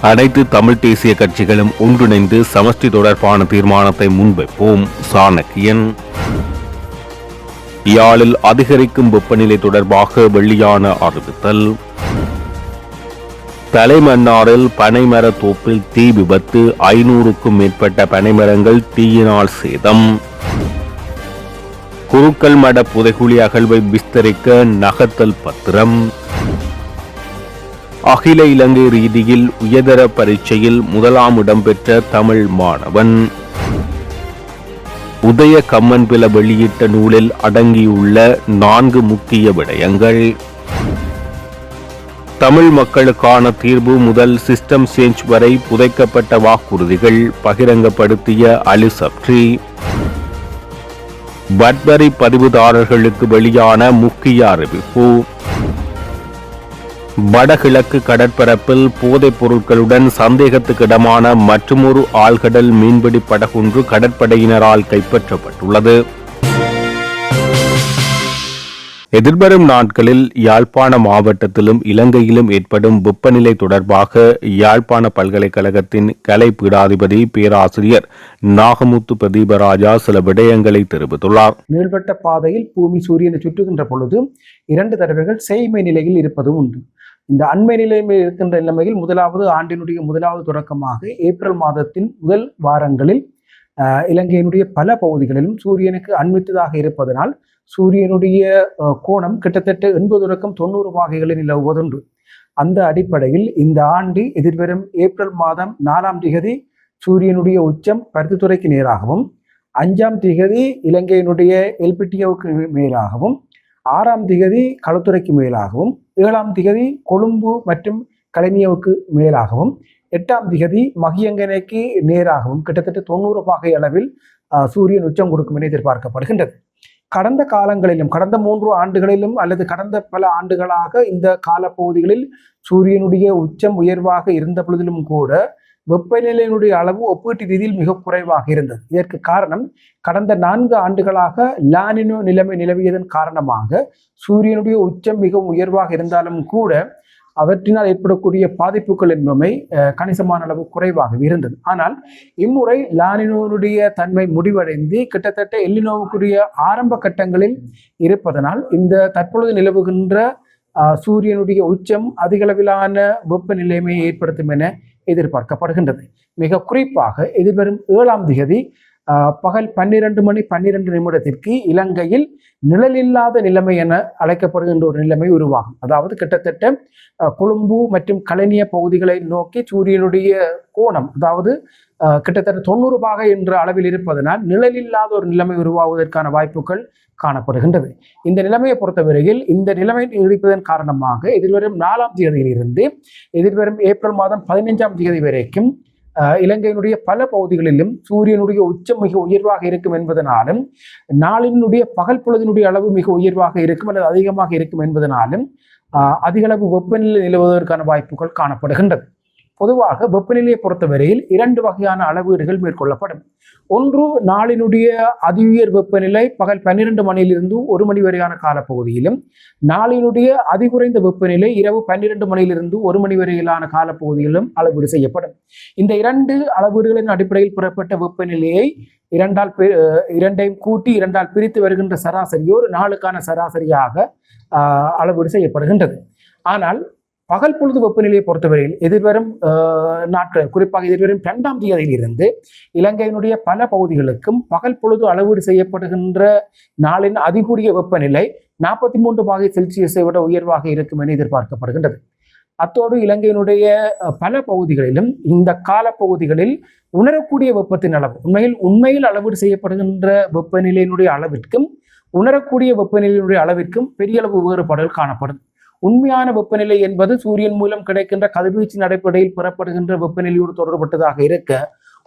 அனைத்து தமிழ் தேசிய கட்சிகளும் ஒன்றிணைந்து சமஷ்டி தொடர்பான தீர்மானத்தை முன்வைப்போம். சாணக்கியன். யாழில் அதிகரிக்கும் வெப்பநிலை தொடர்பாக வெளியான அறிவித்தல். தலைமன்னாரில் பனைமர தோப்பில் தீ விபத்து, 500க்கும் மேற்பட்ட பனைமரங்கள் தீயினால் சேதம். குருக்கள் மட புதைகுழி அகழ்வை விஸ்தரிக்க நகர்த்தல் பத்திரம். அகில இலங்கை ரீதியில் உயர்தர பரீட்சையில் முதலாம் இடம் பெற்ற தமிழ் மாணவன். உதய கம்மன்பில வெளியிட்ட நூலில் அடங்கியுள்ள 4 முக்கிய விடயங்கள். தமிழ் மக்களுக்கான தீர்வு முதல் சிஸ்டம் சேஞ்ச் வரை புதைக்கப்பட்ட வாக்குறுதிகள் பகிரங்கப்படுத்திய அலி சப்ரி. பட்பரி பதிவுதாரர்களுக்கு வெளியான முக்கிய அறிவிப்பு. வடகிழக்கு கடற்பரப்பில் போதைப் பொருட்களுடன் சந்தேகத்துக்கிடமான மற்றுமொரு ஆழ்கடல் மீன்பிடி படகொன்று கடற்படையினரால் கைப்பற்றப்பட்டுள்ளது. எதிர்வரும் நாட்களில் யாழ்ப்பாண மாவட்டத்திலும் இலங்கையிலும் ஏற்படும் வெப்பநிலை தொடர்பாக யாழ்ப்பாண பல்கலைக்கழகத்தின் கலை பீடாதிபதி பேராசிரியர் நாகமுத்து பிரதீபராஜா சில விடயங்களை தெரிவித்துள்ளார். நீள்வட்ட பாதையில் பூமி சூரியனை சுற்றுகின்ற பொழுது 2 தடவைகள் செய்மை நிலையில் இருப்பதும் உண்டு. இந்த அண்மை நிலையில் இருக்கின்ற நிலைமையில் முதலாவது ஆண்டினுடைய முதலாவது தொடக்கமாக ஏப்ரல் மாதத்தின் முதல் வாரங்களில் இலங்கையினுடைய பல பகுதிகளிலும் சூரியனுக்கு அண்மித்ததாக இருப்பதனால் சூரியனுடைய கோணம் கிட்டத்தட்ட 80 தொடக்கம் 90 பாகைகளில் நிலவுவதுண்டு. அந்த அடிப்படையில் இந்த ஆண்டு எதிர்வரும் ஏப்ரல் மாதம் 4ஆம் திகதி சூரியனுடைய உச்சம் பருத்தித்துறைக்கு நேராகவும், 5ஆம் திகதி இலங்கையினுடைய எல்பிட்டியோவுக்கு மேலாகவும், 6ஆம் திகதி களுத்துறைக்கு மேலாகவும், 7ஆம் திகதி கொழும்பு மற்றும் கலைஞவுக்கு மேலாகவும், 8ஆம் திகதி மகியங்கனைக்கு நேராகவும் கிட்டத்தட்ட 90 பாகை அளவில் சூரியன் உச்சம் கொடுக்கும் என எதிர்பார்க்கப்படுகின்றது. கடந்த காலங்களிலும், கடந்த 3 ஆண்டுகளிலும் அல்லது கடந்த பல ஆண்டுகளாக இந்த காலப்பகுதிகளில் சூரியனுடைய உச்சம் உயர்வாக இருந்த பொழுதிலும் கூட வெப்பநிலையினுடைய அளவு ஒப்பீட்டு ரீதியில் மிக குறைவாக இருந்தது. இதற்கு காரணம் கடந்த 4 ஆண்டுகளாக லானினோ நிலைமை நிலவியதன் காரணமாக சூரியனுடைய உச்சம் மிகவும் உயர்வாக இருந்தாலும் கூட அவற்றினால் ஏற்படக்கூடிய பாதிப்புகள் என்பவை கணிசமான அளவு குறைவாக இருந்தது. ஆனால் இம்முறை லானினோனுடைய தன்மை முடிவடைந்து கிட்டத்தட்ட எல்லினோவுக்குரிய ஆரம்ப கட்டங்களில் இருப்பதனால் இந்த தற்பொழுது நிலவுகின்ற சூரியனுடைய உச்சம் அதிகளவிலான வெப்பநிலைமையை ஏற்படுத்தும் என எதிர்பார்க்கப்படுகின்றது. மிக குறிப்பாக எதிர்வரும் 7ஆம் திகதி பகல் 12 மணி 12 நிமிடத்திற்கு இலங்கையில் நிழலில்லாத நிலைமை என அழைக்கப்படுகின்ற ஒரு நிலைமை உருவாகும். அதாவது கிட்டத்தட்ட கொழும்பு மற்றும் கலைஞ பகுதிகளை நோக்கி சூரியனுடைய கோணம், அதாவது கிட்டத்தட்ட 90 பாகை என்ற அளவில் இருப்பதனால் நிழலில்லாத ஒரு நிலைமை உருவாவதற்கான வாய்ப்புகள் காணப்படுகின்றது. இந்த நிலைமையை பொறுத்தவரையில் இந்த நிலைமை நீடிப்பதன் காரணமாக எதிர்வரும் 4ஆம் தேதியிலிருந்து எதிர்வரும் ஏப்ரல் மாதம் 15ஆம் தேதி வரைக்கும் இலங்கையினுடைய பல பகுதிகளிலும் சூரியனுடைய உச்சம் மிக உயர்வாக இருக்கும் என்பதனாலும், நாளினுடைய பகல் பொழுதினுடைய அளவு மிக உயர்வாக இருக்கும் அல்லது அதிகமாக இருக்கும் என்பதனாலும் அதிகளவு வெப்பநிலை நிலவுவதற்கான வாய்ப்புகள் காணப்படுகின்றது. பொதுவாக வெப்பநிலையை பொறுத்தவரையில் 2 வகையான அளவீடுகள் மேற்கொள்ளப்படும். ஒன்று, நாளினுடைய அதிஉயர் வெப்பநிலை பகல் 12 மணியிலிருந்து 1 மணி வரையான காலப்பகுதியிலும், நாளினுடைய அதிகுறைந்த வெப்பநிலை இரவு 12 மணியிலிருந்து 1 மணி வரையிலான காலப்பகுதியிலும் அளவீடு செய்யப்படும். இந்த 2 அளவீடுகளின் அடிப்படையில் பெறப்பட்ட வெப்பநிலையை 2ஐயும் கூட்டி 2ஆல் பிரித்து வருகின்ற சராசரி ஒரு நாளுக்கான சராசரியாக அளவீடு செய்யப்படுகின்றது. ஆனால் பகல் பொழுது வெப்பநிலையை பொறுத்தவரையில் எதிர்வரும் நாட்கள், குறிப்பாக எதிர்வரும் 2ஆம் தேதியிலிருந்து இலங்கையினுடைய பல பகுதிகளுக்கும் பகல் பொழுது அளவீடு செய்யப்படுகின்ற நாளின் அதிகூடிய வெப்பநிலை 43 பாகை செல்சியஸை விட உயர்வாக இருக்கும் என எதிர்பார்க்கப்படுகின்றது. அத்தோடு இலங்கையினுடைய பல பகுதிகளிலும் இந்த காலப்பகுதிகளில் உணரக்கூடிய வெப்பத்தின் அளவு, உண்மையில் அளவீடு செய்யப்படுகின்ற வெப்பநிலையினுடைய அளவிற்கும் உணரக்கூடிய வெப்பநிலையினுடைய அளவிற்கும் பெரிய அளவு வேறுபாடுகள் காணப்படும். உண்மையான வெப்பநிலை என்பது சூரியன் மூலம் கிடைக்கின்ற கதிர்வீச்சின் அடிப்படையில் பெறப்படுகின்ற வெப்பநிலையோடு தொடர்பட்டதாக இருக்க,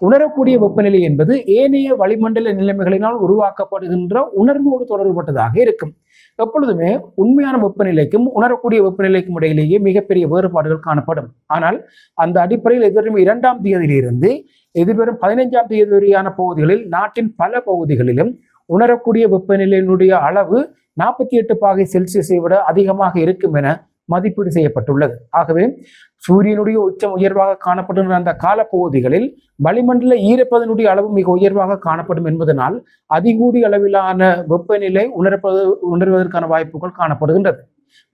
உணரக்கூடிய வெப்பநிலை என்பது ஏனைய வளிமண்டல நிலைமைகளினால் உருவாக்கப்படுகின்ற உணர்வோடு தொடர்பட்டதாக இருக்கும். எப்பொழுதுமே உண்மையான வெப்பநிலைக்கும் உணரக்கூடிய வெப்பநிலைக்கும் இடையிலேயே மிகப்பெரிய வேறுபாடுகள் காணப்படும். ஆனால் அந்த அடிப்படையில் எதிர்வரும் 2ஆம் தேதியிலிருந்து எதிர்வரும் 15ஆம் தேதி வரையான பகுதிகளில் நாட்டின் பல பகுதிகளிலும் உணரக்கூடிய வெப்பநிலையினுடைய அளவு 48 பாகை செல்சியஸை விட அதிகமாக இருக்கும் என மதிப்பீடு செய்யப்பட்டுள்ளது. ஆகவே சூரியனுடைய உச்சம் உயர்வாக காணப்படுகின்ற அந்த காலப்பகுதிகளில் வளிமண்டல ஈரப்பதனுடைய அளவு மிக உயர்வாக காணப்படும் என்பதனால் அதிகூடிய அளவிலான வெப்பநிலை உணர்வதற்கான வாய்ப்புகள் காணப்படுகின்றது.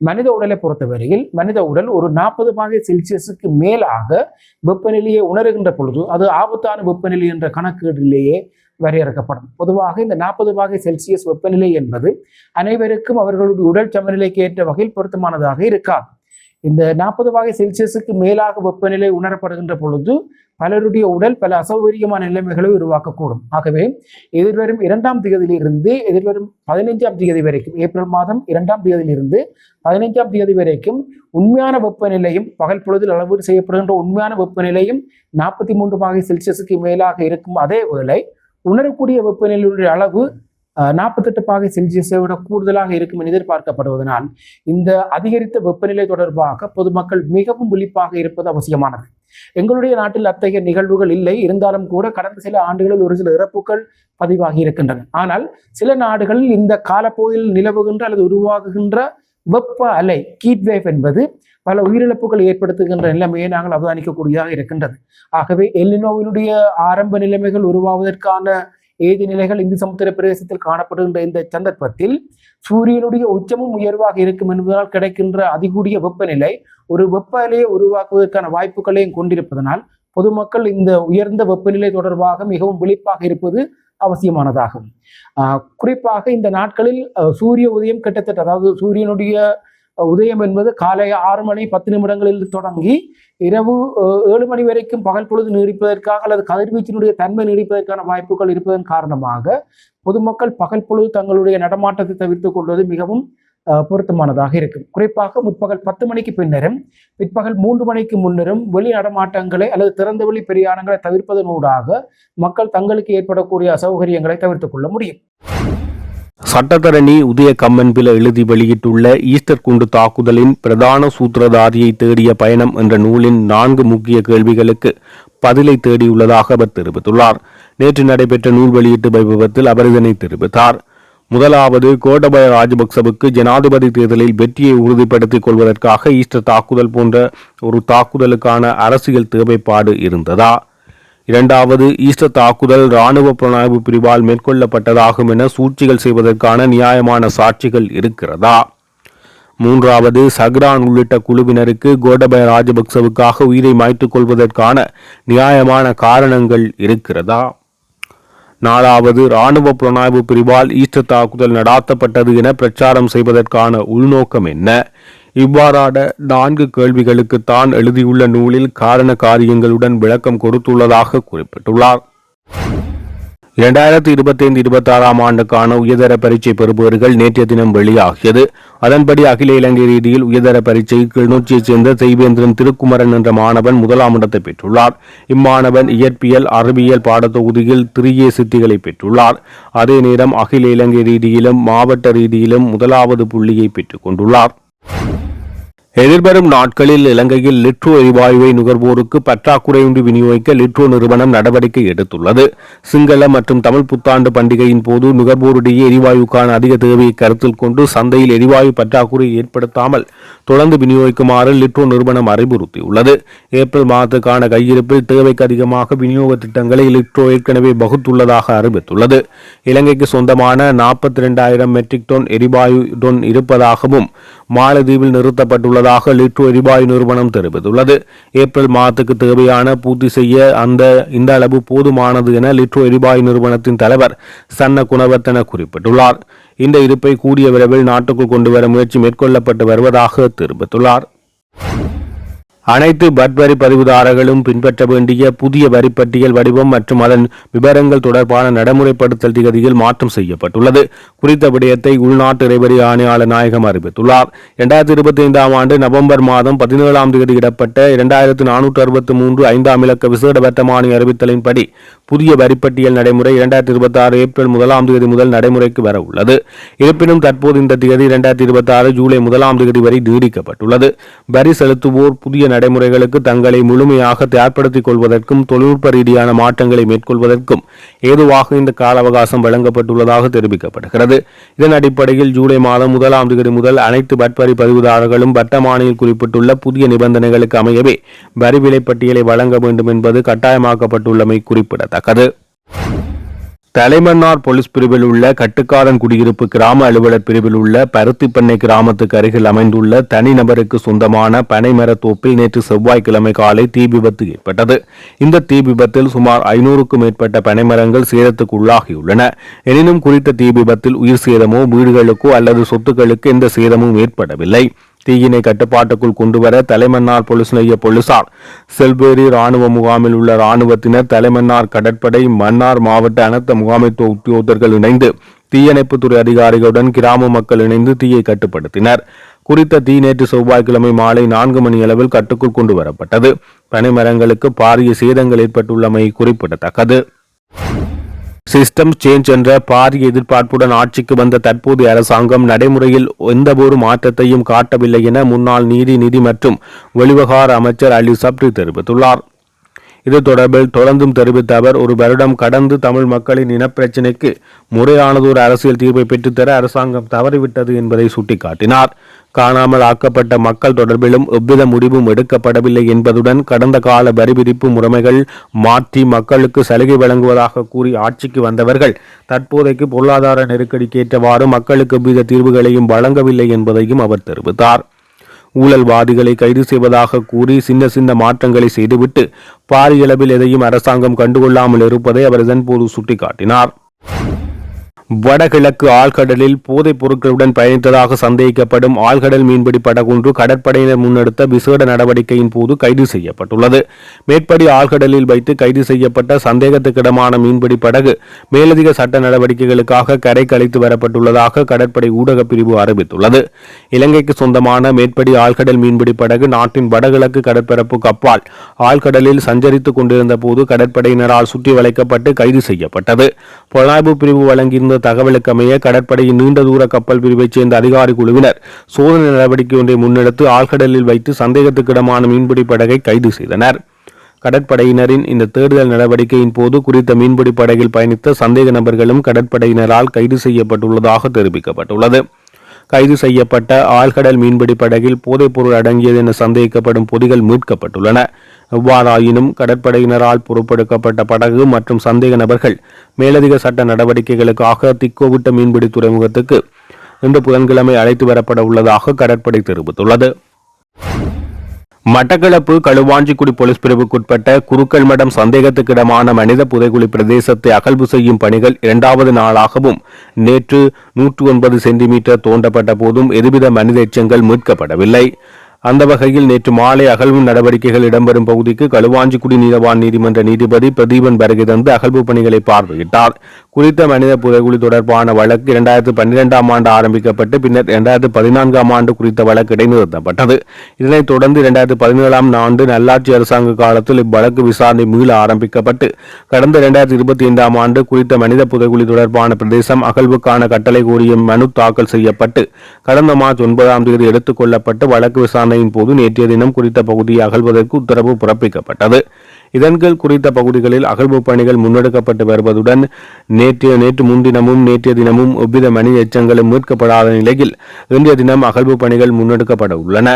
மனித உடலை பொறுத்தவரையில் மனித உடல் ஒரு 40°C மேலாக வெப்பநிலையை உணர்கின்ற பொழுது அது ஆபத்தான வெப்பநிலை என்ற கணக்கீட்டிலேயே வரையறுக்கப்படும். பொதுவாக இந்த 40°C வெப்பநிலை என்பது அனைவருக்கும் அவர்களுடைய உடல் சமநிலைக்கு ஏற்ற வகையில் பொருத்தமானதாக இருக்காது. இந்த 40°C மேலாக வெப்பநிலை உணரப்படுகின்ற பொழுது பலருடைய உடல் பல அசௌகரியமான நிலைமைகளை உருவாக்கக்கூடும். ஆகவே எதிர்வரும் 2ஆம் தேதியிலிருந்து எதிர்வரும் 15ஆம் தேதி வரைக்கும், ஏப்ரல் மாதம் 2ஆம் தேதியிலிருந்து 15ஆம் தேதி வரைக்கும் உண்மையான வெப்பநிலையும் பகல் பொழுதில் அளவீடு செய்யப்படுகின்ற உண்மையான வெப்பநிலையும் 43°C மேலாக இருக்கும். அதே வேளை உணரக்கூடிய வெப்பநிலையுடைய அளவு 48°C விட கூடுதலாக இருக்கும் என எதிர்பார்க்கப்படுவதனால் இந்த அதிகரித்த வெப்பநிலை தொடர்பாக பொதுமக்கள் மிகவும் விழிப்பாக இருப்பது அவசியமானது. எங்களுடைய நாட்டில் அத்தகைய நிகழ்வுகள் இல்லை. இருந்தாலும் கூட கடந்த சில ஆண்டுகளில் ஒரு சில இறப்புகள் பதிவாகி இருக்கின்றன. ஆனால் சில நாடுகளில் இந்த காலப்பகுதியில் நிலவுகின்ற அல்லது உருவாகுகின்ற வெப்ப அலை ஹீட் வேவ் என்பது பல உயிரிழப்புகள் ஏற்படுத்துகின்ற நிலைமையை நாங்கள் அவதானிக்கக்கூடியதாக இருக்கின்றது. ஆகவே எல் நினோவினுடைய ஆரம்ப நிலைமைகள் உருவாவதற்கான ஏதி நிலைகள் இந்து சமுத்திர பிரதேசத்தில் காணப்படுகின்ற இந்த சந்தர்ப்பத்தில் சூரியனுடைய உச்சமும் உயர்வாக இருக்கும் என்பதால் கிடைக்கின்ற அதிகூடிய வெப்பநிலை ஒரு வெப்ப அலையை உருவாக்குவதற்கான வாய்ப்புகளையும் கொண்டிருப்பதனால் பொதுமக்கள் இந்த உயர்ந்த வெப்பநிலை தொடர்பாக மிகவும் விழிப்பாக இருப்பது அவசியமானதாகும். குறிப்பாக இந்த நாட்களில் சூரிய உதயம் கிட்டத்தட்ட, அதாவது சூரியனுடைய உதயம் என்பது காலை 6:10 தொடங்கி இரவு 7 மணி வரைக்கும் பகல் பொழுது நீடிப்பதற்காக அல்லது கதிர்வீச்சினுடைய தன்மை நீடிப்பதற்கான வாய்ப்புகள் இருப்பதன் காரணமாக பொதுமக்கள் பகல் பொழுது தங்களுடைய நடமாட்டத்தை தவிர்த்துக் கொள்வது மிகவும் பொருத்தமானதாக இருக்கும். குறிப்பாக முற்பகல் 10 மணிக்கு பின்னரும் பிற்பகல் 3 மணிக்கு முன்னரும் வெளி நடமாட்டங்களை அல்லது திறந்த வெளி பிரயாணங்களை தவிர்ப்பதனூடாக மக்கள் தங்களுக்கு ஏற்படக்கூடிய அசௌகரியங்களை தவிர்த்துக் கொள்ள முடியும். சட்டத்தரணி உதய கம்மன்பில எழுதி வெளியிட்டுள்ள ஈஸ்டர் குண்டு தாக்குதலின் பிரதான சூத்திரதாரியை தேடிய பயணம் என்ற நூலின் 4 முக்கிய கேள்விகளுக்கு பதிலை தேடியுள்ளதாக அவர் தெரிவித்துள்ளார். நேற்று நடைபெற்ற நூல் வெளியீட்டு வைபவத்தில் அவர் இதனை தெரிவித்தார். முதலாவது, கோட்டபய ராஜபக்சவுக்கு ஜனாதிபதி தேர்தலில் வெற்றியை உறுதிப்படுத்திக் கொள்வதற்காக ஈஸ்டர் தாக்குதல் போன்ற ஒரு தாக்குதலுக்கான அரசியல் தேவைப்பாடு இருந்ததா? இரண்டாவது, ஈஸ்டர் தாக்குதல் இராணுவ புலனாய்வு பிரிவால் மேற்கொள்ளப்பட்டதாகும் என சூழ்ச்சிகள் செய்வதற்கான நியாயமான சாட்சிகள் இருக்கிறதா? மூன்றாவது, சஹ்ரான் உள்ளிட்ட குழுவினருக்கு கோட்டபய ராஜபக்சவுக்காக உயிரை மாய்த்துக் கொள்வதற்கான நியாயமான காரணங்கள் இருக்கிறதா? நாலாவது, இராணுவ புலனாய்வு பிரிவால் ஈஸ்டர் தாக்குதல் நடாத்தப்பட்டது என பிரச்சாரம் செய்வதற்கான உள்நோக்கம் என்ன? இவ்வாறான 4 கேள்விகளுக்கு தான் எழுதியுள்ள நூலில் காரண காரியங்களுடன் விளக்கம் கொடுத்துள்ளதாக குறிப்பிட்டுள்ளார். 2025-26 ஆண்டுக்கான உயர்தர பரீட்சை பெறுபவர்கள் நேற்றைய தினம் வெளியாகியது. அதன்படி அகில இலங்கை ரீதியில் உயர்தர பரீட்சை கிளிநொச்சியைச் சேர்ந்த செய்வேந்திரன் திருக்குமரன் என்ற மாணவன் 1ஆம் இடத்தை பெற்றுள்ளார். இம்மாணவன் இயற்பியல் அறிவியல் பாடத்தொகுதியில் 3A சித்திகளை பெற்றுள்ளார். அதே நேரம் அகில இலங்கை ரீதியிலும் மாவட்ட ரீதியிலும் 1வது புள்ளியை பெற்றுக் கொண்டுள்ளார். எதிர்வரும் நாட்களில் இலங்கையில் லிட்ரோ எரிவாயுவை நுகர்வோருக்கு பற்றாக்குறையின்றி விநியோகிக்க லிட்ரோ நிறுவனம் நடவடிக்கை எடுத்துள்ளது. சிங்கள மற்றும் தமிழ் புத்தாண்டு பண்டிகையின் போது நுகர்வோரிடையே எரிவாயுக்கான அதிக தேவையை கருத்தில் கொண்டு சந்தையில் எரிவாயு பற்றாக்குறை ஏற்படுத்தாமல் தொடர்ந்து விநியோகிக்குமாறு லிட்ரோ நிறுவனம் அறிவுறுத்தியுள்ளது. ஏப்ரல் மாதத்துக்கான கையிருப்பில் தேவைக்கு அதிகமாக விநியோக திட்டங்களை லிட்ரோ ஏற்கனவே வகுத்துள்ளதாக அறிவித்துள்ளது. இலங்கைக்கு சொந்தமான 42,000 மெட்ரிக் டன் எரிவாயு டன் இருப்பதாகவும் மாலத்தீவில் நிறுத்தப்பட்டுள்ளதாக லிட்ரோ எரிவாயு நிறுவனம் தெரிவித்துள்ளது. ஏப்ரல் மாதத்துக்கு தேவையான பூர்த்தி செய்ய இந்த அளவு போதுமானது என லிட்ரோ எரிவாயு நிறுவனத்தின் தலைவர் சன்ன குணவர்த்தன குறிப்பிட்டுள்ளார். இந்த இருப்பை கூடிய விரைவில் நாட்டுக்குள் கொண்டுவர முயற்சி மேற்கொள்ளப்பட்டு வருவதாக தெரிவித்துள்ளார். அனைத்து பட் வரி பதிவுதாரர்களும் பின்பற்ற வேண்டிய புதிய வரிப்பட்டியல் வடிவம் மற்றும் அதன் விவரங்கள் தொடர்பான நடைமுறைப்படுத்தல் திகதியில் மாற்றம் செய்யப்பட்டுள்ளது. குறித்த விடயத்தை உள்நாட்டு இறைவரி ஆணையாளர் நாயகம் அறிவித்துள்ளார். 2025 ஆண்டு நவம்பர் மாதம் 17ஆம் தேதி இடப்பட்ட 2463 5ஆம் இலக்க விசேட வர்த்தமானி அறிவித்தலின்படி புதிய வரிப்பட்டியல் நடைமுறை 2026 ஏப்ரல் 1ஆம் தேதி முதல் நடைமுறைக்கு வர உள்ளது. இருப்பினும் தற்போது இந்த தேதி 2026 ஜூலை 1ஆம் தேதி வரை நீடிக்கப்பட்டுள்ளது. வரி செலுத்துவோர் புதிய நடைமுறைகளுக்கு தங்களை முழுமையாக தயார்படுத்திக் கொள்வதற்கும் தொழில்நுட்ப ரீதியான மாற்றங்களை மேற்கொள்வதற்கும் ஏதுவாக இந்த கால அவகாசம் வழங்கப்பட்டுள்ளதாக தெரிவிக்கப்படுகிறது. இதன் அடிப்படையில் ஜூலை மாதம் 1ஆம் தேதி முதல் அனைத்து வரி பதிவுதாரர்களும் வர்த்தமானியில் குறிப்பிட்டுள்ள புதிய நிபந்தனைகளுக்கு அமையவே வரி விலை பட்டியலை வழங்க வேண்டும் என்பது கட்டாயமாக்கப்பட்டுள்ளமை குறிப்பிடத்தக்கது. தலைமன்னார் போலீஸ் பிரிவில் உள்ள கட்டுக்காரன் குடியிருப்பு கிராம அலுவலர் பிரிவில் உள்ள பருத்திப்பண்ணை கிராமத்துக்கு அருகில் அமைந்துள்ள தனிநபருக்கு சொந்தமான பனைமரத் தோப்பில் நேற்று செவ்வாய்க்கிழமை காலை தீ விபத்து ஏற்பட்டது. இந்த தீ விபத்தில் சுமார் 500க்கும் மேற்பட்ட பனைமரங்கள் சேதத்துக்கு உள்ளாகியுள்ளன. எனினும் குறித்த தீ விபத்தில் உயிர் சேதமோ வீடுகளுக்கோ அல்லது சொத்துக்களுக்கு எந்த சேதமும் ஏற்படவில்லை. தீயினை கட்டுப்பாட்டுக்குள் கொண்டுவர தலைமன்னார் போலீஸ் நிலைய போலீசார், செல்வேரி ராணுவ முகாமில் உள்ள ராணுவத்தினர், தலைமன்னார் கடற்படை, மன்னார் மாவட்ட அனர்த்த முகாமைத்துவ உத்தியோகத்தர்கள் இணைந்து தீயணைப்புத்துறை அதிகாரிகளுடன் கிராம மக்கள் இணைந்து தீயை கட்டுப்படுத்தினர். குறித்த தீ நேற்று செவ்வாய்க்கிழமை மாலை 4 மணி அளவில் கட்டுக்குள் கொண்டு வரப்பட்டது. பனைமரங்களுக்கு பாரிய சேதங்கள் ஏற்பட்டுள்ளமை குறிப்பிடத்தக்கது. சிஸ்டம் சேஞ்ச் என்ற பாரிய எதிர்பார்ப்புடன் ஆட்சிக்கு வந்த தற்போதைய அரசாங்கம் நடைமுறையில் எந்தவொரு மாற்றத்தையும் காட்டவில்லை என முன்னாள் நிதி மற்றும் வெளிவகார அமைச்சர் அலி சப்ரி தெரிவித்துள்ளார். இது தொடர்பில் தொடர்ந்தும் தெரிவித்த அவர், ஒரு வருடம் கடந்து தமிழ் மக்களின் இனப்பிரச்சினைக்கு முறையானதொரு அரசியல் தீர்வை பெற்றுத்தர அரசாங்கம் தவறிவிட்டது என்பதை சுட்டிக்காட்டினார். காணாமல் ஆக்கப்பட்ட மக்கள் தொடர்பிலும் எவ்வித முடிவும் எடுக்கப்படவில்லை என்பதுடன் கடந்த கால வரி விதிப்பு முறைமைகள் மாற்றி மக்களுக்கு சலுகை வழங்குவதாக கூறி ஆட்சிக்கு வந்தவர்கள் தற்போதைக்கு பொருளாதார நெருக்கடிக்கு ஏற்றவாறு மக்களுக்கு எவ்வித தீர்வுகளையும் வழங்கவில்லை என்பதையும் அவர் தெரிவித்தார். ஊழல்வாதிகளை கைது செய்வதாக கூறி சின்ன மாற்றங்களை செய்துவிட்டு பாரியளவில் எதையும் அரசாங்கம் கண்டுகொள்ளாமல் இருப்பதை அவர் இதன்போது சுட்டிக்காட்டினார். வடகிழக்கு ஆழ்கடலில் போதைப் பொருட்களுடன் பயணித்ததாக சந்தேகிக்கப்படும் ஆழ்கடல் மீன்பிடி படகொன்று கடற்படையினர் முன்னெடுத்த விசேட நடவடிக்கையின் போது கைது செய்யப்பட்டுள்ளது. மேற்படி ஆழ்கடலில் வைத்து கைது செய்யப்பட்ட சந்தேகத்துக்கிடமான மீன்பிடி படகு மேலதிக சட்ட நடவடிக்கைகளுக்காக கரைக்கு அழைத்து வரப்பட்டுள்ளதாக கடற்படை ஊடகப் பிரிவு அறிவித்துள்ளது. இலங்கைக்கு சொந்தமான மேற்படி ஆழ்கடல் மீன்பிடி படகு நாட்டின் வடகிழக்கு கடற்பரப்புக்கு அப்பால் ஆழ்கடலில் சஞ்சரித்துக் கொண்டிருந்த போது கடற்படையினரால் சுற்றி வளைக்கப்பட்டு கைது செய்யப்பட்டது. புலனாய்வு பிரிவு வழங்கியிருந்த தகவலுக்கு அமைய கடற்படையின் நீண்ட தூர கப்பல் பிரிவைச் சேர்ந்த அதிகாரி குழுவினர் சோதனை நடவடிக்கை ஒன்றை முன்னெடுத்து ஆழ்கடலில் வைத்து சந்தேகத்துக்கிடமான மீன்பிடி படகை கைது செய்தனர். கடற்படையினரின் இந்த தேடுதல் நடவடிக்கையின் போது குறித்த மீன்பிடி படகில் பயணித்த சந்தேக நபர்களும் கடற்படையினரால் கைது செய்யப்பட்டுள்ளதாக தெரிவிக்கப்பட்டுள்ளது. கைது செய்யப்பட்ட ஆழ்கடல் மீன்பிடி படகில் போதைப் பொருள் அடங்கியது என சந்தேகிக்கப்படும் பொதிகள் மீட்கப்பட்டுள்ளன. எவ்வாறாயினும் கடற்படையினரால் பொறுப்பெடுக்கப்பட்ட படகு மற்றும் சந்தேக நபர்கள் மேலதிக சட்ட நடவடிக்கைகளுக்காக திக்கோவிட்ட மீன்பிடி துறைமுகத்துக்கு இன்று புதன்கிழமை அழைத்து வரப்பட உள்ளதாக கடற்படை தெரிவித்துள்ளது. மட்டக்களப்பு களுவாஞ்சிக்குடி போலீஸ் பிரிவுக்குட்பட்ட குருக்கள்மடம் சந்தேகத்துக்கிடமான மனித புதைகுழி பிரதேசத்தை அகழ்வு செய்யும் பணிகள் 2வது நாளாகவும் நேற்று 109 சென்டிமீட்டர் தோண்டப்பட்ட போதும் எதுவித மனித எச்சங்கள் மீட்கப்படவில்லை. அந்த வகையில் நேற்று மாலை அகழ்வு நடவடிக்கைகள் இடம்பெறும் பகுதிக்கு களுவாஞ்சிக்குடி நீதவான் நீதிமன்ற நீதிபதி பிரதீபன் வருகை தந்து அகழ்வு பணிகளை பார்வையிட்டார். குறித்த மனித புதைகுழி தொடர்பான வழக்கு 2012ஆம் ஆண்டு ஆரம்பிக்கப்பட்டு பின்னர் 2014ஆம் ஆண்டு குறித்த வழக்கு இடைநிறுத்தப்பட்டது. இதனைத் தொடர்ந்து 2017ஆம் ஆண்டு நல்லாட்சி அரசாங்க காலத்தில் இவ்வழக்கு விசாரணை மீள ஆரம்பிக்கப்பட்டு கடந்த 2025ஆம் ஆண்டு குறித்த மனித புதைகுழி தொடர்பான பிரதேசம் அகழ்வுக்கான கட்டளை கோரிய மனு தாக்கல் செய்யப்பட்டு கடந்த மார்ச் 9ஆம் தேதி எடுத்துக் கொள்ளப்பட்டு வழக்கு விசாரணையின் போது நேற்றைய தினம் குறித்த பகுதியை அகழ்வதற்கு உத்தரவு பிறப்பிக்கப்பட்டது. இதன் கீழ் குறித்த பகுதிகளில் அகழ்வு பணிகள் முன்னெடுக்கப்பட்டு வருவதுடன் நேற்று முன்தினமும் நேற்றைய தினமும் எவ்வித மனித எச்சங்களும் மீட்கப்படாத நிலையில் இன்றைய தினம் அகழ்வு பணிகள் முன்னெடுக்கப்பட உள்ளன.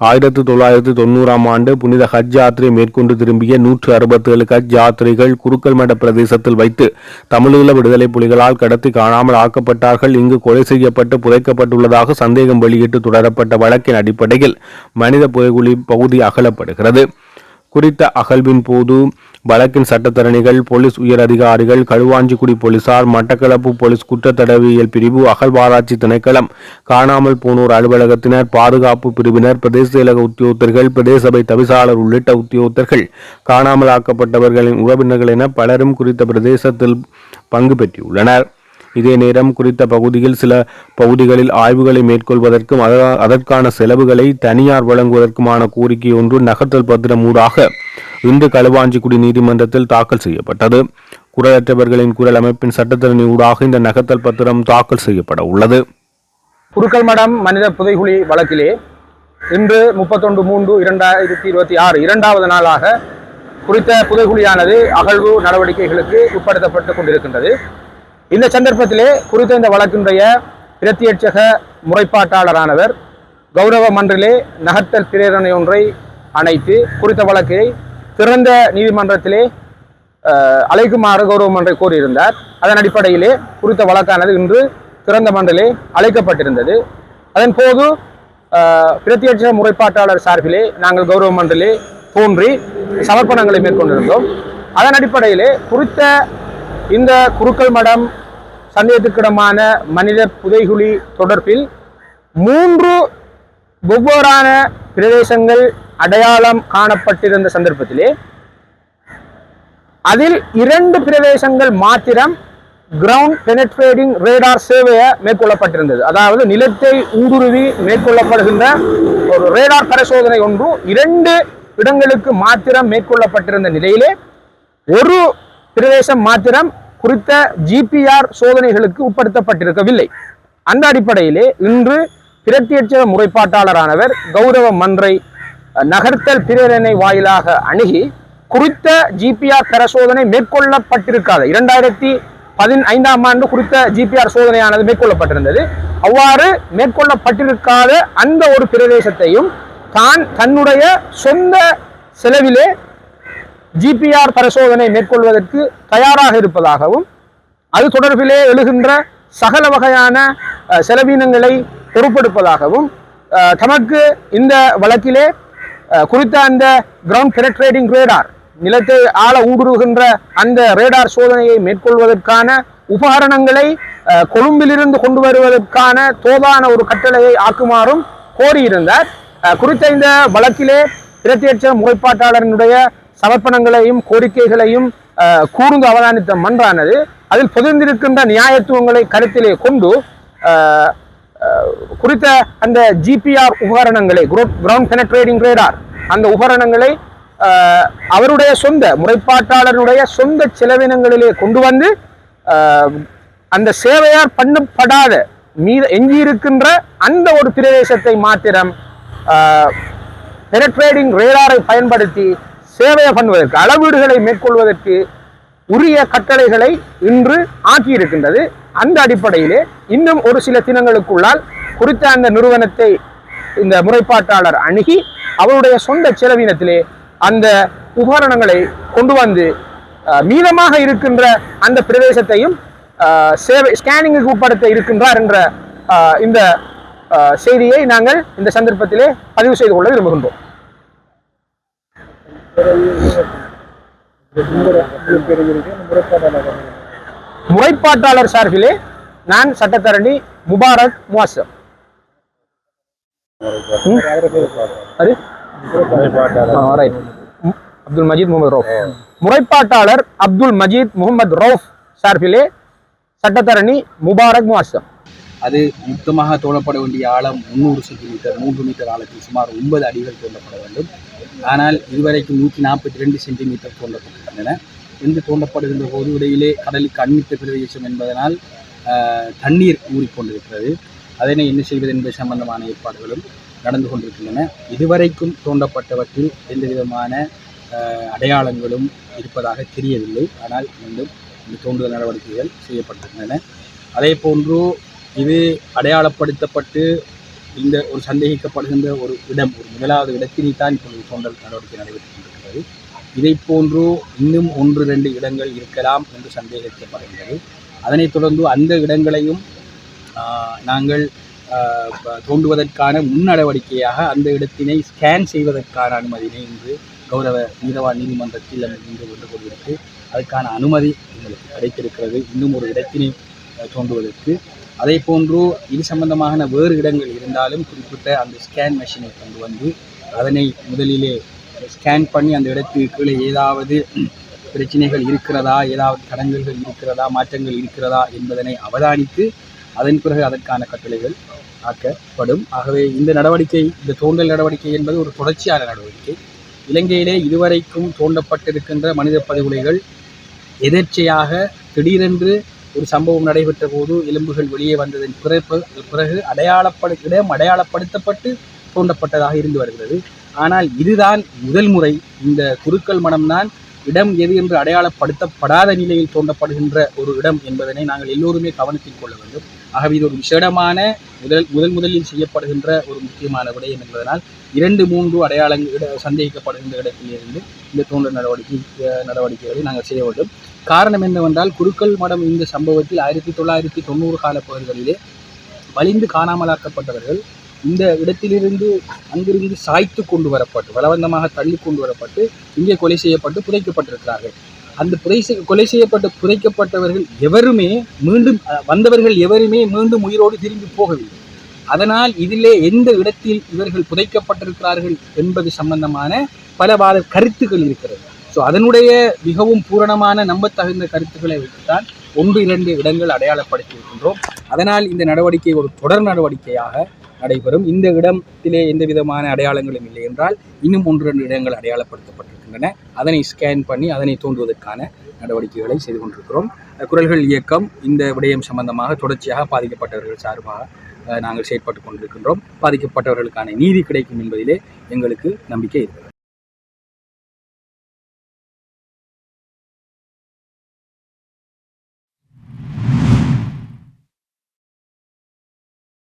1990ஆம் ஆண்டு புனித ஹஜ் யாத்திரை மேற்கொண்டு திரும்பிய 167 ஹஜ் யாத்திரைகள் குருக்கள்மட பிரதேசத்தில் வைத்து தமிழீழ விடுதலை புலிகளால் கடத்தி காணாமல் ஆக்கப்பட்டார்கள். இங்கு கொலை செய்யப்பட்டு புதைக்கப்பட்டுள்ளதாக சந்தேகம் வெளியிட்டு தொடரப்பட்ட வழக்கின் அடிப்படையில் மனித புதைகுழி பகுதி அகலப்படுகிறது. குறித்த அகழ்வின் போது வழக்கின் சட்டத்தரணிகள், போலீஸ் உயர் அதிகாரிகள், களுவாஞ்சிக்குடி போலீசார், மட்டக்களப்பு போலீஸ் குற்றத்தடவியல் பிரிவு, அகழ்வாராய்ச்சி திணைக்களம், காணாமல் போனோர் அலுவலகத்தினர், பாதுகாப்பு பிரிவினர், பிரதேச செயலக உத்தியோகத்தர்கள், பிரதேச சபை தவிசாளர் உள்ளிட்ட உத்தியோகத்தர்கள், காணாமல் ஆக்கப்பட்டவர்களின் உறவினர்கள் என பலரும் குறித்த பிரதேசத்தில் பங்கு பெற்றுள்ளனர். இதே நேரம் குறித்த பகுதியில் சில பகுதிகளில் ஆய்வுகளை மேற்கொள்வதற்கும் அதற்கான செலவுகளை தனியார் வழங்குவதற்குமான கோரிக்கை ஒன்று நகர்த்தல் பத்திரம் ஊடாக இன்று களுவாஞ்சிக்குடி நீதிமன்றத்தில் தாக்கல் செய்யப்பட்டது. குரலற்றவர்களின் குரல் அமைப்பின் சட்டத்தரணி ஊடாக இந்த நகர்த்தல் பத்திரம் தாக்கல் செய்யப்பட உள்ளது. குருக்கள்மடம் மனித புதைகுழி வழக்கிலே இன்று 31/3/2026 இரண்டாவது நாளாக குறித்த புதைகுழியானது அகழ்வு நடவடிக்கைகளுக்கு உட்படுத்தப்பட்டு கொண்டிருக்கின்றது. இந்த சந்தர்ப்பத்திலே குறித்த இந்த வழக்கினுடைய பிரத்யட்சக முறைப்பாட்டாளரானவர் கௌரவ மன்றிலே நகர்த்தல் பிரேரணை ஒன்றை அணைத்து குறித்த வழக்கை திறந்த நீதிமன்றத்திலே அழைக்குமாறு கௌரவ மன்றை கோரியிருந்தார். அதன் அடிப்படையிலே குறித்த வழக்கானது இன்று திறந்த மன்றிலே அழைக்கப்பட்டிருந்தது. அதன் போது பிரத்யட்ச முறைப்பாட்டாளர் சார்பிலே நாங்கள் கௌரவ மன்றிலே தோன்றி சமர்ப்பணங்களை மேற்கொண்டிருந்தோம். அதன் அடிப்படையிலே குறித்த இந்த குருக்கள் மடம் சந்தேகத்துக்கிடமான மனித புதைகுழி தொடர்பில் 3 வெவ்வேறான பிரதேசங்கள் அடையாளம் காணப்பட்டிருந்த சந்தர்ப்பத்திலே அதில் 2 பிரதேசங்கள் மாத்திரம் கிரவுண்ட் பெனட்ரேட்டிங் ரேடார் சேவையை மேற்கொள்ளப்பட்டிருந்தது. அதாவது நிலத்தை ஊடுருவி மேற்கொள்ளப்படுகின்ற ஒரு ரேடார் பரிசோதனை ஒன்று 2 இடங்களுக்கு மாத்திரம் மேற்கொள்ளப்பட்டிருந்த நிலையிலே ஒரு பிரதேசம் மாத்திரம் குறித்த ஜிபிஆர் சோதனைகளுக்கு உட்படுத்தப்பட்டிருக்கவில்லை. அந்த அடிப்படையிலே இன்று பிரத்யட்ச முறைப்பாட்டாளரானவர் கௌரவ மன்றை நகர்த்தல் பிரேரணை வாயிலாக அணுகி குறித்த ஜிபிஆர் பரிசோதனை மேற்கொள்ளப்பட்டிருக்காத 2015ஆம் ஆண்டு குறித்த ஜிபிஆர் சோதனையானது மேற்கொள்ளப்பட்டிருந்தது. அவ்வாறு மேற்கொள்ளப்பட்டிருக்காத அந்த ஒரு பிரதேசத்தையும் தான் தன்னுடைய சொந்த செலவிலே ஜிபிஆர் பரிசோதனை மேற்கொள்வதற்கு தயாராக இருப்பதாகவும் அது தொடர்பிலே எழுகின்ற சகல வகையான செலவினங்களை பொறுப்பெடுப்பதாகவும் தமக்கு இந்த வழக்கிலே குறித்த அந்த கிரவுண்ட் பெனட்ரேட்டிங் ரேடார் நிலத்தை ஆழ ஊடுருவுகின்ற அந்த ரேடார் சோதனையை மேற்கொள்வதற்கான உபகரணங்களை கொழும்பிலிருந்து கொண்டு வருவதற்கான தோதான ஒரு கட்டளையை ஆக்குமாறும் கோரியிருந்தார். குறித்த இந்த வழக்கிலே பிரத்யட்ச முறைப்பாட்டாளரினுடைய சமர்ப்பணங்களையும் கோரிக்கைகளையும் கூர்ந்து அவதானித்த மன்றானது அதில் பொதிந்திருக்கின்ற நியாயத்துவங்களை கருத்திலே கொண்டு குறித்த அந்த ஜிபிஆர் உபகரணங்களை கிரவுண்ட் பெனட்ரேட்டிங் ரேடார் அந்த உபகரணங்களை அவருடைய சொந்த முறைப்பாட்டாளருடைய சொந்த செலவினங்களிலே கொண்டு வந்து அந்த சேவையார் பண்ணப்படாத எஞ்சியிருக்கின்ற அந்த ஒரு பிரதேசத்தை மாத்திரம் பெனட்ரேட்டிங் ரேடாரை பயன்படுத்தி சேவையை பண்ணுவதற்கு அளவீடுகளை மேற்கொள்வதற்கு உரிய கட்டளைகளை இன்று ஆக்கியிருக்கின்றது. அந்த அடிப்படையிலே இன்னும் ஒரு சில தினங்களுக்குள்ளால் குறித்த அந்த நிறுவனத்தை இந்த முறைப்பாட்டாளர் அணுகி அவருடைய சொந்த செலவினத்திலே அந்த உபகரணங்களை கொண்டு வந்து மீதமாக இருக்கின்ற அந்த பிரதேசத்தையும் சேவை ஸ்கேனிங்குக்கு உட்படுத்த இருக்கின்றார் என்ற இந்த செய்தியை நாங்கள் இந்த சந்தர்ப்பத்திலே பதிவு செய்து கொள்ள விரும்புகின்றோம். முறைப்பாட்டாளர் சார்பிலே நான் சட்டத்தரணி முபாரக் முவாசம். அப்துல் மஜீத் முகமது ரவுஃப். முறைப்பாட்டாளர் அப்துல் மஜீத் முகமது ரவுஃப் சார்பிலே சட்டத்தரணி முபாரக் முவாசம். அது மொத்தமாக தோண்டப்பட வேண்டிய ஆழம் 300 சென்டிமீட்டர் 3 மீட்டர் ஆழத்தில் சுமார் 9 அடிகள் தோண்டப்பட வேண்டும். ஆனால் இதுவரைக்கும் 142 சென்டிமீட்டர் தோண்டப்பட்டிருக்கின்றன. என்று தோண்டப்படுகின்ற போது இடையிலே கடலுக்கு அண்மித்த பிரதேசம் என்பதனால் தண்ணீர் ஊறிக்கொண்டிருக்கிறது. அதனை என்ன செய்வது என்பது சம்பந்தமான ஏற்பாடுகளும் நடந்து கொண்டிருக்கின்றன. இதுவரைக்கும் தோண்டப்பட்டவற்றில் எந்த விதமான அடையாளங்களும் இருப்பதாக தெரியவில்லை. ஆனால் மீண்டும் இந்த தோண்டுதல் நடவடிக்கைகள் செய்யப்பட்டிருக்கின்றன. அதே போன்று இது அடையாளப்படுத்தப்பட்டு இந்த ஒரு சந்தேகிக்கப்படுகின்ற ஒரு இடம், ஒரு முதலாவது இடத்தில்தான் இப்பொழுது தோண்டல் நடவடிக்கை நடைபெற்றுக் கொண்டிருக்கிறது. இதை போன்று இன்னும் 1-2 இடங்கள் இருக்கலாம் என்று சந்தேகிக்கப்படுகின்றது. அதனைத் தொடர்ந்து அந்த இடங்களையும் நாங்கள் தோண்டுவதற்கான முன் நடவடிக்கையாக அந்த இடத்தினை ஸ்கேன் செய்வதற்கான அனுமதியினை இன்று கௌரவ நீதவான் நீதிமன்றத்தில் இன்று கொண்டு கொண்டிருக்கு. அதற்கான அனுமதி எங்களுக்கு கிடைத்திருக்கிறது இன்னும் ஒரு இடத்தினை தோண்டுவதற்கு. அதே போன்று இது சம்பந்தமான வேறு இடங்கள் இருந்தாலும் குறிப்பிட்ட அந்த ஸ்கேன் மெஷினை கொண்டு வந்து அதனை முதலிலே ஸ்கேன் பண்ணி அந்த இடத்துக்கு கீழே ஏதாவது பிரச்சனைகள் இருக்கிறதா, ஏதாவது தடங்கல்கள் இருக்கிறதா, மாற்றங்கள் இருக்கிறதா என்பதனை அவதானித்து அதன் பிறகு அதற்கான கட்டளைகள் ஆக்கப்படும். ஆகவே இந்த நடவடிக்கை, இந்த தோண்டல் நடவடிக்கை என்பது ஒரு தொடர்ச்சியான நடவடிக்கை. இலங்கையிலே இதுவரைக்கும் தோண்டப்பட்டிருக்கின்ற மனித படுகொலைகள் எதேச்சையாக திடீரென்று ஒரு சம்பவம் நடைபெற்ற போது எலும்புகள் வெளியே வந்ததன் பிறகு இடம் அடையாளப்படுத்தப்பட்டு தோண்டப்பட்டதாக இருந்து வருகிறது. ஆனால் இதுதான் முதல் முறை இந்த குருக்கள் மடம்தான் இடம் எது என்று அடையாளப்படுத்தப்படாத நிலையில் தோண்டப்படுகின்ற ஒரு இடம் என்பதனை நாங்கள் எல்லோருமே கவனத்தில் கொள்ள வேண்டும். ஆகவே இது ஒரு விசேடமான முதலில் செய்யப்படுகின்ற ஒரு முக்கியமான விடயம் என்பதனால் 2-3 அடையாளங்கள் சந்தேகிக்கப்படுகின்ற இடத்திலிருந்து இந்த தோண்டல் நடவடிக்கைகளை நாங்கள் செய்ய வேண்டும். காரணம் என்னவென்றால் குருக்கள் மடம் இந்த சம்பவத்தில் 1990 கால பகுதிகளிலே வலிந்து காணாமலாக்கப்பட்டவர்கள் இந்த இடத்திலிருந்து அங்கிருந்து சாய்த்து கொண்டு வரப்பட்டு பலவந்தமாக தள்ளி கொண்டு வரப்பட்டு இங்கே கொலை செய்யப்பட்டு புதைக்கப்பட்டிருக்கிறார்கள். அந்த கொலை செய்யப்பட்டு புதைக்கப்பட்டவர்கள் எவருமே வந்தவர்கள் எவருமே மீண்டும் உயிரோடு திரும்பி போகவில்லை. அதனால் இதிலே எந்த இடத்தில் இவர்கள் புதைக்கப்பட்டிருக்கிறார்கள் என்பது சம்பந்தமான பல கருத்துக்கள் இருக்கிறது. ஸோ அதனுடைய மிகவும் பூரணமான நம்பத்தகுந்த கருத்துக்களை வைத்துத்தான் 1-2 இடங்கள் அடையாளப்படுத்தி இருக்கின்றோம். அதனால் இந்த நடவடிக்கை ஒரு தொடர் நடவடிக்கையாக நடைபெறும். இந்த இடத்திலே எந்த விதமான அடையாளங்களும் இல்லை என்றால் இன்னும் 1-2 இடங்கள் அடையாளப்படுத்தப்பட்டிருக்கின்றன. அதனை ஸ்கேன் பண்ணி அதனை தோன்றுவதற்கான நடவடிக்கைகளை செய்து கொண்டிருக்கிறோம். குரல்கள் இயக்கம் இந்த விடயம் சம்பந்தமாக தொடர்ச்சியாக பாதிக்கப்பட்டவர்கள் சார்பாக நாங்கள் செயற்பட்டு கொண்டிருக்கின்றோம். பாதிக்கப்பட்டவர்களுக்கான நீதி கிடைக்கும் என்பதிலே எங்களுக்கு நம்பிக்கை இருக்கிறது.